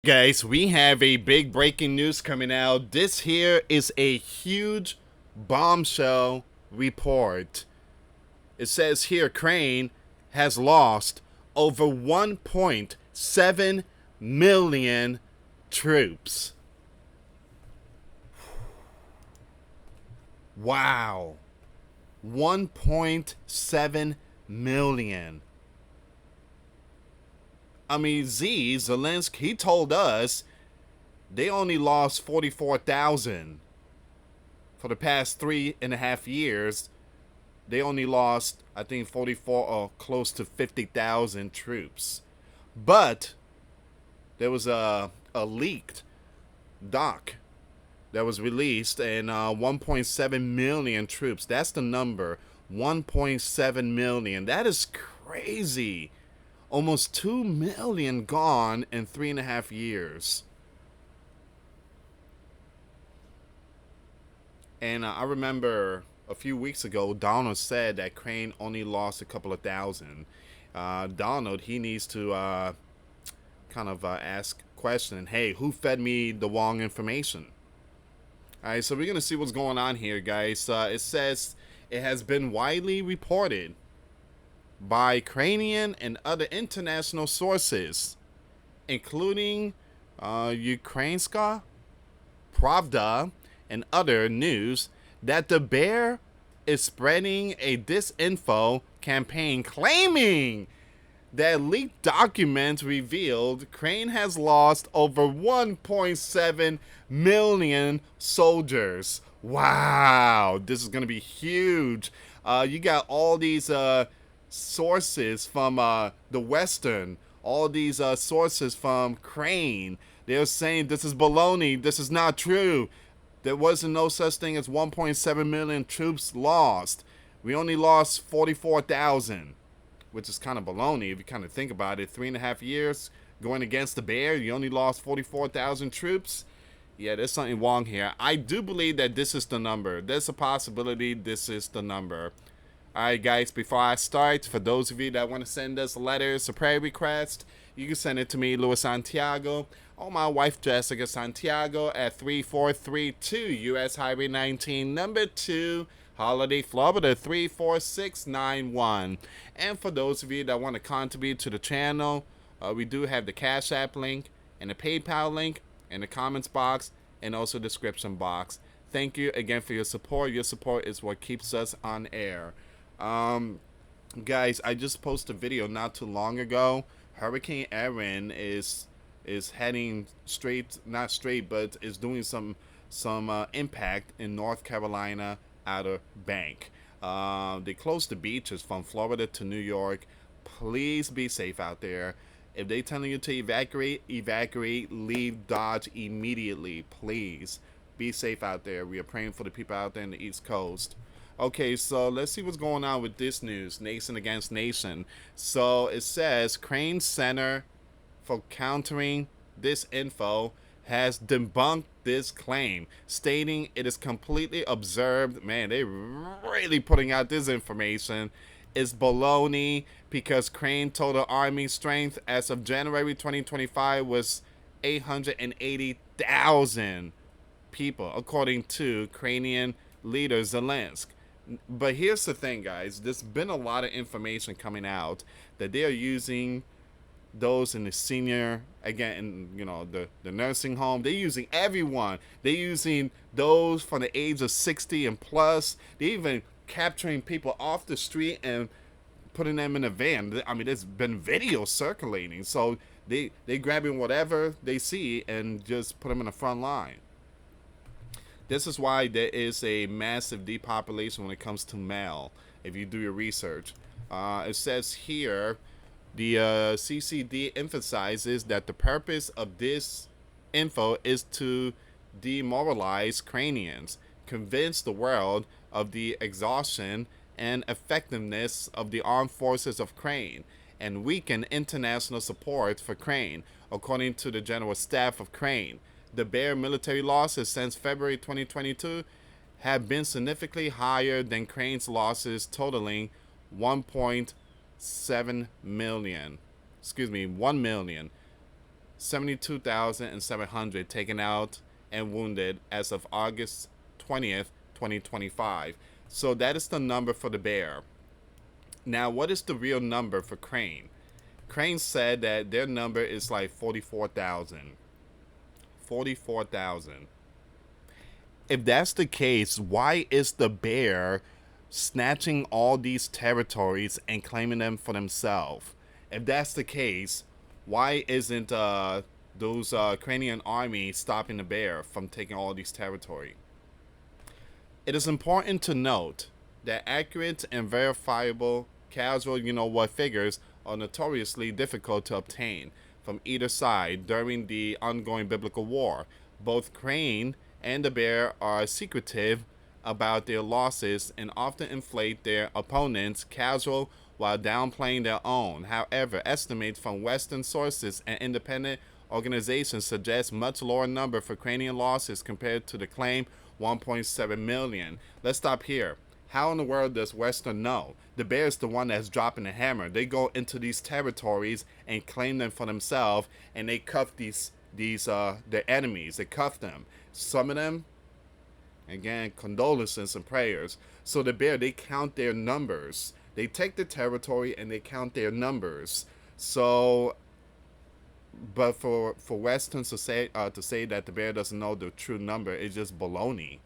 Guys, we have a big breaking news coming out. This here is a huge bombshell report. It says here Crane has lost over 1.7 million troops. Wow. 1.7 million. Zelensky, he told us they only lost 44,000. For the past 3.5 years, they only lost, I think, 44 or close to 50,000 troops. But there was a leaked doc that was released, and 1.7 million troops. That's the number, 1.7 million. That is crazy. Almost 2 million gone in 3.5 years. And I remember a few weeks ago, Donald said that Crane only lost a couple of thousand. Donald, he needs to ask question, hey, who fed me the wrong information? All right, so we're going to see what's going on here, guys. It says it has been widely reported by Ukrainian and other international sources, including Ukrainska, Pravda, and other news, that the bear is spreading a disinfo campaign claiming that leaked documents revealed Crane has lost over 1.7 million soldiers. Wow, this is going to be huge. You got all these sources from the Western, all these sources from Crane. They're saying this is baloney. This is not true. There wasn't no such thing as 1.7 million troops lost. We only lost 44,000, which is kind of baloney if you kind of think about it. 3.5 years going against the bear, you only lost 44,000 troops. Yeah, there's something wrong here. I do believe that this is the number. There's a possibility this is the number. Alright guys, before I start, for those of you that want to send us letters or prayer requests, you can send it to me, US Santiago, or my wife Jessica Santiago at 3432 US Highway 19, number 2, Holiday, Florida 34691. And for those of you that want to contribute to the channel, we do have the Cash App link and the PayPal link in the comments box and also description box. Thank you again for your support. Your support is what keeps us on air. Guys, I just posted a video not too long ago. Hurricane Erin is heading not straight, but is doing some impact in North Carolina Outer Bank. They closed the beaches from Florida to New York. Please be safe out there. If they telling you to evacuate, leave Dodge immediately. Please be safe out there. We are praying for the people out there in the East Coast. Okay, so let's see what's going on with this news, nation against nation. So it says Crane Center for Countering This Info has debunked this claim, stating it is completely observed. Man, they really putting out this information. It's baloney because Crane total army strength as of January 2025 was 880,000 people, according to Ukrainian leader Zelensky. But here's the thing, guys. There's been a lot of information coming out that they are using those in the senior, again, the nursing home. They're using everyone. They're using those from the age of 60 and plus. They're even capturing people off the street and putting them in a van. I mean, there's been videos circulating. So they grabbing whatever they see and just put them in the front line. This is why there is a massive depopulation when it comes to male, if you do your research. It says here, the CCD emphasizes that the purpose of this info is to demoralize Ukrainians, convince the world of the exhaustion and effectiveness of the armed forces of Ukraine, and weaken international support for Ukraine, according to the General Staff of Ukraine. The bare military losses since February 2022 have been significantly higher than Crane's losses, totaling 1.7 million. 1 million. 72,700 taken out and wounded as of August 20th, 2025. So that is the number for the bear. Now, what is the real number for Crane? Crane said that their number is like 44,000. 44,000. If that's the case, why is the bear snatching all these territories and claiming them for themselves? If that's the case, why isn't those Ukrainian army stopping the bear from taking all these territory? It is important to note that accurate and verifiable casual figures are notoriously difficult to obtain from either side during the ongoing biblical war. Both Crane and the bear are secretive about their losses and often inflate their opponents' casual while downplaying their own. However, estimates from Western sources and independent organizations suggest much lower number for Ukrainian losses compared to the claimed 1.7 million. Let's stop here. How in the world does Western know? The bear is the one that's dropping the hammer. They go into these territories and claim them for themselves, and they cuff their enemies. They cuff them. Some of them, again, condolences and prayers. So the bear, they count their numbers. They take the territory and they count their numbers. So, but for Westerns to say that the bear doesn't know the true number is just baloney.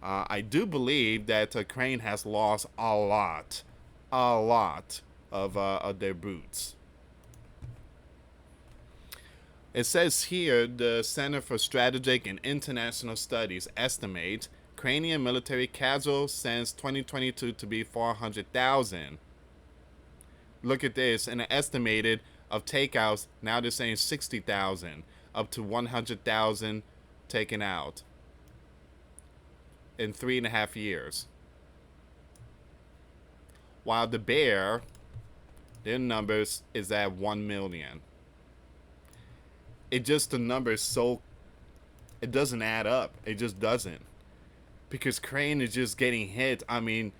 I do believe that Crane has lost a lot of their boots. It says here the Center for Strategic and International Studies estimates Ukrainian military casualties since 2022 to be 400,000. Look at this, and an estimated of takeouts, now they're saying 60,000, up to 100,000 taken out in 3.5 years. While the bear, their numbers is at 1 million. It just, the number is so, it doesn't add up. It just doesn't. Because Crane is just getting hit. I mean,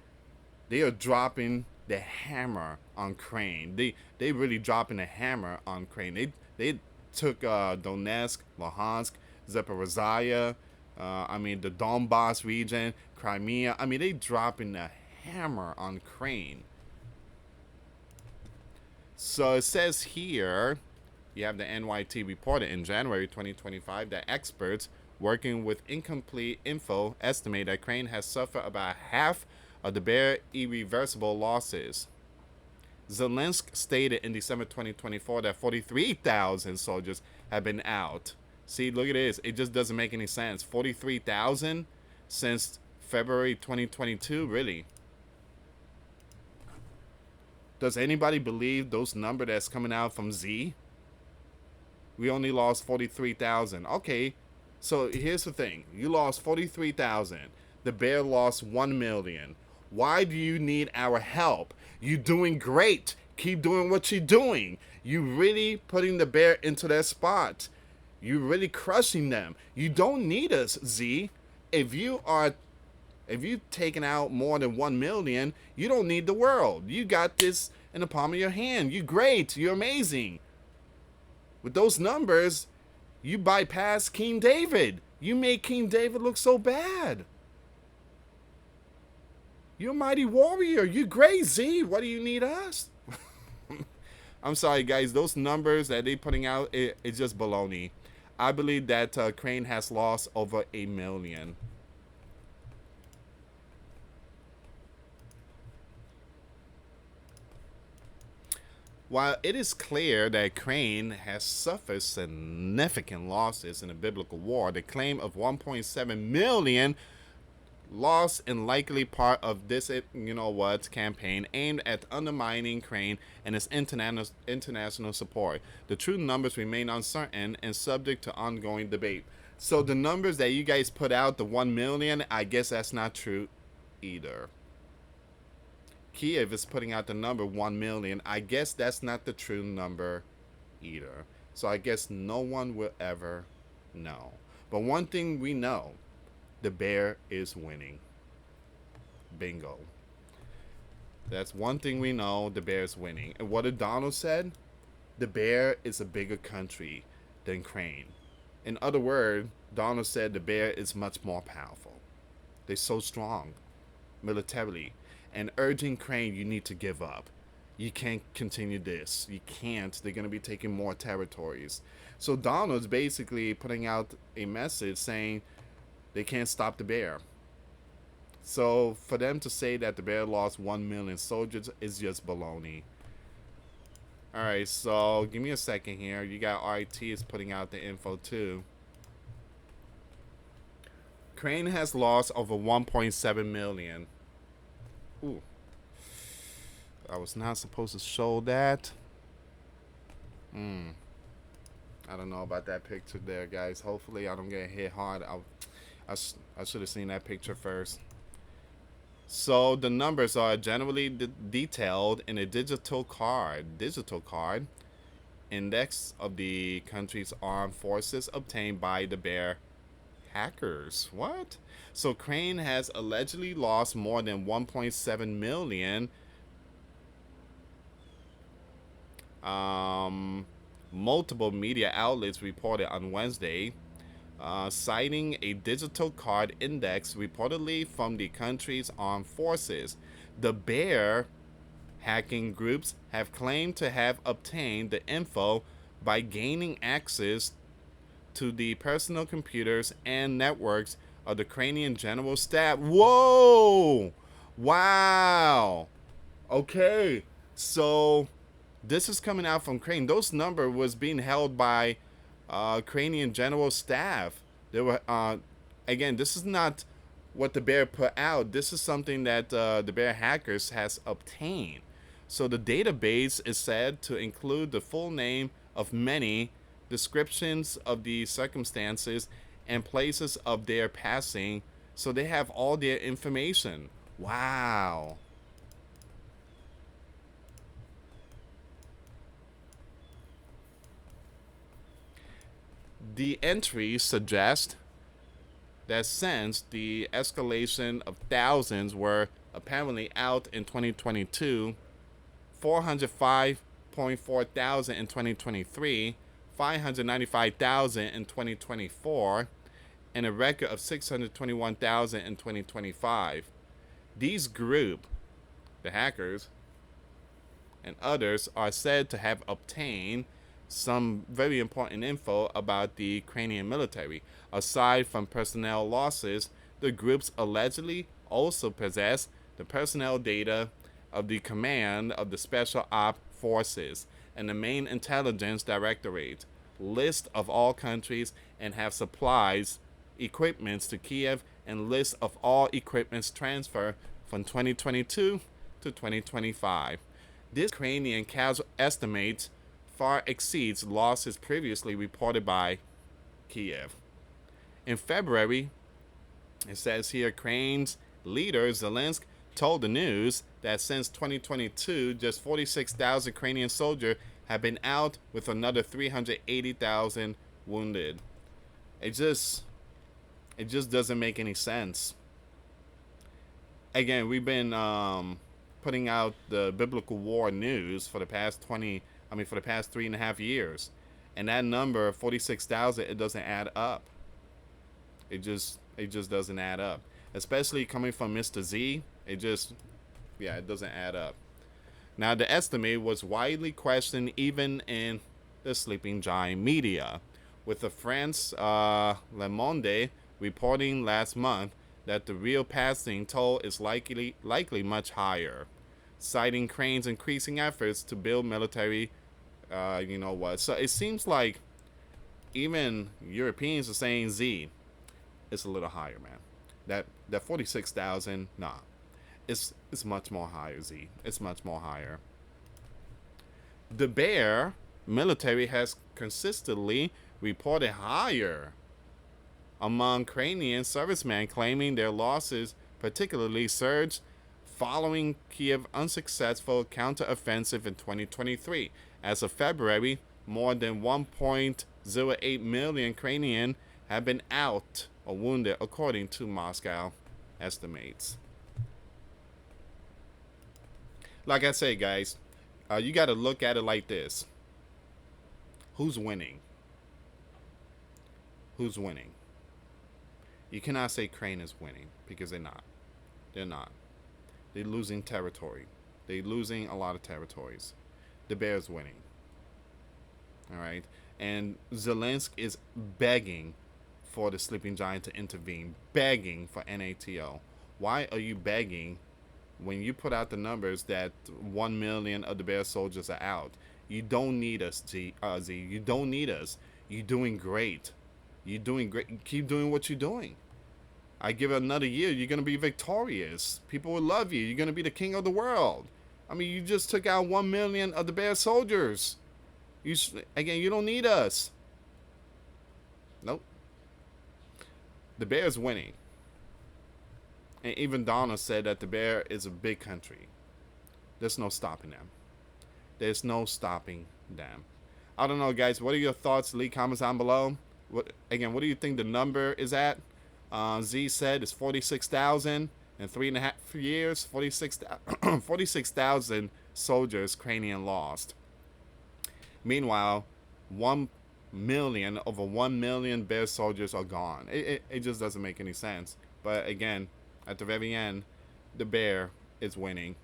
they are dropping the hammer on Crane. They really dropping the hammer on Crane. They took Donetsk, Luhansk, Zaporizhia, the Donbass region, Crimea. I mean, they dropping the hammer on Crane. So it says here, you have the NYT reported in January 2025 that experts working with incomplete info estimate that Crane has suffered about half of the bear irreversible losses. Zelensky stated in December 2024 that 43,000 soldiers have been out. See, look at this. It just doesn't make any sense. 43,000 since February 2022? Really? Does anybody believe those numbers that's coming out from Z? We only lost 43,000. Okay, so here's the thing. You lost 43,000. The bear lost 1 million. Why do you need our help? You're doing great. Keep doing what you're doing. You really putting the bear into their spot. You're really crushing them. You don't need us, Z. If you've taken out more than 1 million, you don't need the world. You got this in the palm of your hand. You're great. You're amazing. With those numbers, you bypass King David. You made King David look so bad. You're a mighty warrior. You're great, Z. What do you need us? I'm sorry, guys. Those numbers that they're putting out, it's just baloney. I believe that Crane has lost over 1 million. While it is clear that Crane has suffered significant losses in the biblical war, the claim of 1.7 million lost in likely part of this, campaign aimed at undermining Crane and its international support. The true numbers remain uncertain and subject to ongoing debate. So the numbers that you guys put out, the 1 million, I guess that's not true either. Kiev is putting out the number 1 million. I guess that's not the true number either. So I guess no one will ever know. But one thing we know, the bear is winning. Bingo. That's one thing we know, the bear is winning. And what did Donald said? The bear is a bigger country. than Crane. In other words, Donald said the bear is much more powerful. They're so strong militarily, and urging Crane, you need to give up. You can't continue this. You can't. They're going to be taking more territories. So Donald's basically putting out a message saying they can't stop the bear. So for them to say that the bear lost 1 million soldiers is just baloney. Alright, so give me a second here. You got RIT is putting out the info too. Crane has lost over 1.7 million. Ooh. I was not supposed to show that. I don't know about that picture there, guys. Hopefully I don't get hit hard. I should have seen that picture first. So the numbers are generally detailed in a digital card index of the country's armed forces obtained by the bear hackers. What? So Crane has allegedly lost more than 1.7 million. Multiple media outlets reported on Wednesday, citing a digital card index reportedly from the country's armed forces. The bear hacking groups have claimed to have obtained the info by gaining access to the personal computers and networks of the Ukrainian General Staff. Whoa! Wow! Okay, so this is coming out from Crane. Those number was being held by Ukrainian General Staff. They were again. This is not what the bear put out. This is something that the bear hackers has obtained. So the database is said to include the full name of many, descriptions of the circumstances, and places of their passing. So they have all their information. Wow. The entries suggest that since the escalation of thousands were apparently out in 2022, 405.4 thousand in 2023, 595,000 in 2024, and a record of 621,000 in 2025. These group, the hackers, and others are said to have obtained some very important info about the Ukrainian military. Aside from personnel losses, the groups allegedly also possess the personnel data of the command of the Special Op Forces and the main intelligence directorate, list of all countries, and have supplies, equipments to Kiev, and list of all equipments transferred from 2022 to 2025. This Ukrainian casual estimates far exceeds losses previously reported by Kiev. In February, it says here, Ukraine's leader Zelensky told the news that since 2022, just 46,000 Ukrainian soldiers have been out, with another 380,000 wounded. It just doesn't make any sense. Again, we've been putting out the biblical war news for the past 3.5 years, and that number 46,000, it doesn't add up. It just doesn't add up, especially coming from Mr. Z. It doesn't add up. Now, the estimate was widely questioned even in the sleeping giant media, with the France Le Monde reporting last month that the real passing toll is likely much higher, citing Crane's increasing efforts to build military. So it seems like even Europeans are saying Z, it's a little higher, man. That 46,000, nah, it's much more higher. Z, it's much more higher. The bear military has consistently reported higher among Ukrainian servicemen, claiming their losses particularly surged following Kiev's unsuccessful counteroffensive in 2023. As of February, more than 1.08 million Ukrainians have been out or wounded, according to Moscow estimates. Like I say, guys, you got to look at it like this. Who's winning? Who's winning? You cannot say Crane is winning because they're not. They're not. They're losing territory. They're losing a lot of territories. The Bears winning. All right. And Zelensky is begging for the sleeping giant to intervene, begging for NATO. Why are you begging when you put out the numbers that 1 million of the Bear soldiers are out? You don't need us, Z. You don't need us. You're doing great. You're doing great. Keep doing what you're doing. I give it another year, you're going to be victorious. People will love you. You're going to be the king of the world. I mean, you just took out 1 million of the Bear soldiers. Again, you don't need us. Nope. The Bear's winning. And even Donna said that the Bear is a big country. There's no stopping them. There's no stopping them. I don't know, guys. What are your thoughts? Leave comments down below. What do you think the number is at? Z said it's 46,000 in 3.5 years. 46,000 soldiers Ukrainian lost. Meanwhile, over 1 million Bear soldiers are gone. It just doesn't make any sense. But again, at the very end, the Bear is winning.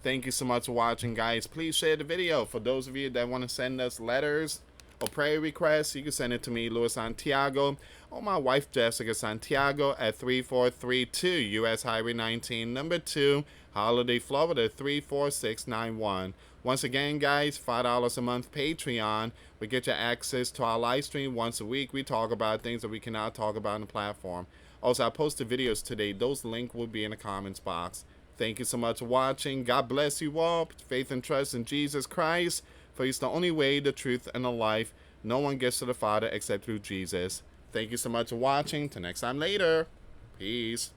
Thank you so much for watching, guys. Please share the video. For those of you that want to send us letters or prayer requests, you can send it to me, US Santiago, or my wife, Jessica Santiago, at 3432 US Highway 19, number 2, Holiday, Florida, 34691. Once again, guys, $5 a month Patreon. We get you access to our live stream once a week. We talk about things that we cannot talk about on the platform. Also, I posted videos today. Those links will be in the comments box. Thank you so much for watching. God bless you all. Faith and trust in Jesus Christ. For he's the only way, the truth, and the life. No one gets to the Father except through Jesus. Thank you so much for watching. Till next time later. Peace.